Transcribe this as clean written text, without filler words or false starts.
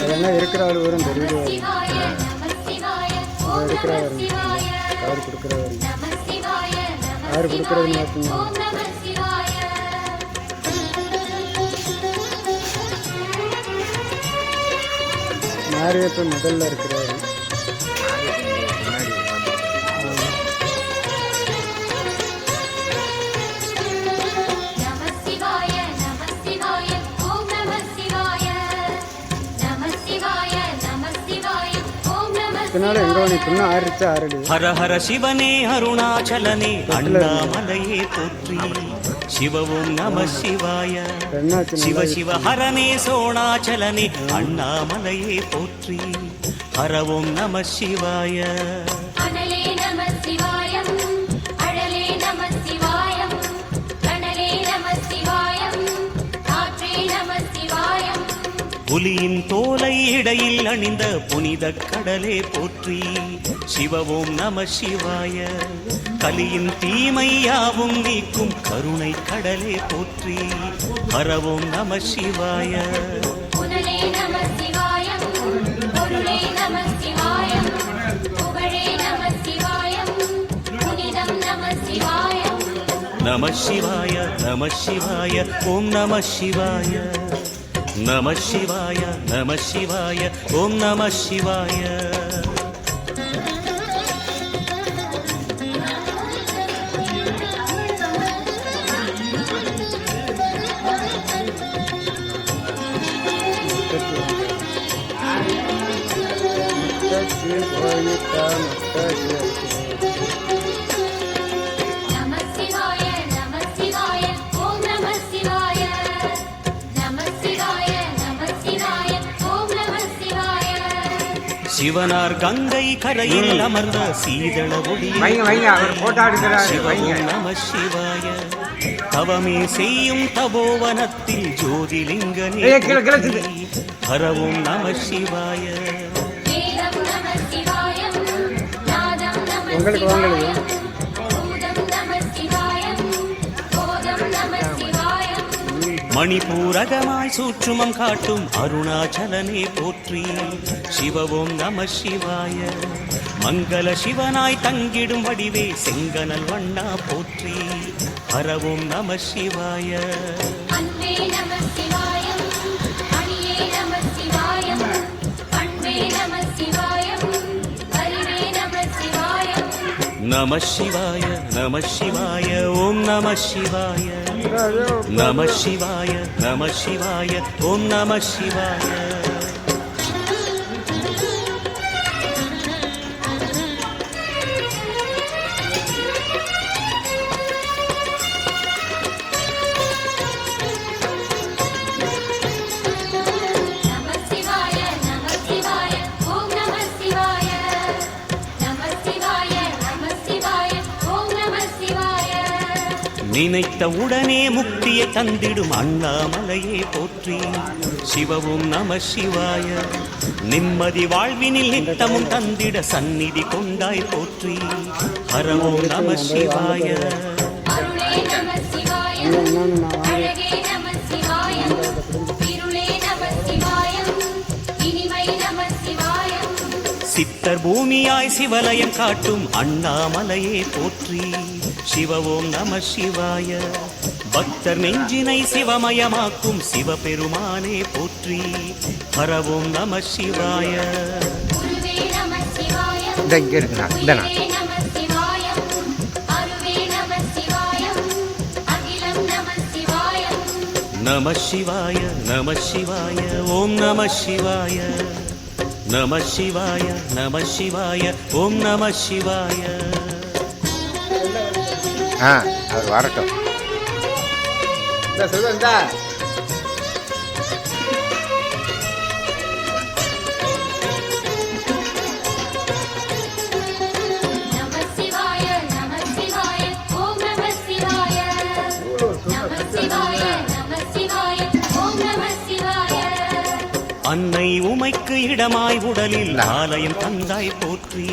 அதெல்லாம் இருக்கிறாள் வரும் தெரியல இருக்கிறார் யார் கொடுக்குறவர் யார் கொடுக்குறது பார்த்தீங்க. மாரியப்ப முதல்ல இருக்கிறாரு. ஹர ஹர சிவனே அருணாச்சலனே அண்ணாமலையே போற்றி. சிவவும் நம சிவாய. சிவ சிவ ஹரனே சோணாச்சலனே அண்ணாமலையே போற்றி. ஹரவும் நம சிவாய. புலியின் தோலை இடையில் அணிந்த புனித கடலே போற்றி. சிவவும் நம சிவாய. கலியின் தீமையாவும் நீக்கும் கருணை கடலே போற்றி. ஹரவும் நம சிவாய. நம சிவாய நம சிவாய ஓம் நம சிவாய. நம சிவாய நம சிவாய ஓம் நம சிவாய. சிவனார் கங்கை கரையில் அமர்ந்த சீதள ஒளி. சிவவும் நம சிவாய. தவமே செய்யும் தபோவனத்தில் ஜோதிலிங்கனே. ஹரவும் நம சிவாய. மணிபூரகமாய் சூற்றுமம் காட்டும் அருணாச்சலனே போற்றி. சிவவும் நம சிவாய. மங்கள சிவனாய் தங்கிடும் வடிவே செங்கனல் வண்ணா போற்றி. ஹரவும் நம சிவாய. நம சிவாய நம சிவாய ஓம் நம சிவாய. நம சிவாய நம சிவாய ஓம் நம சிவாய. நினைத்த உடனே முக்தியை தந்திடும் அண்ணாமலையே போற்றி. சிவவும் நம சிவாய. நிம்மதி வாழ்வினில் நித்தமும் தந்திட சந்நிதி கொண்டாய் போற்றி. ஹரவும் நம சிவாய. சித்தர் பூமியாய் சிவலயம் காட்டும் அண்ணாமலையே போற்றி. சிவவும் நம சிவாய. பக்தர் நெஞ்சினை சிவமயமாக்கும் சிவபெருமானே போற்றி. ஹரவும் நம சிவாய. நம சிவாய நம சிவாய ஓம் நம சிவாய. நம சிவாய நம சிவாய ஓம் நம சிவாய. அவர் வரட்டும். அன்னை உமைக்கு இடமாய் உடலில் ஆலயம் தந்தாய் போற்றி.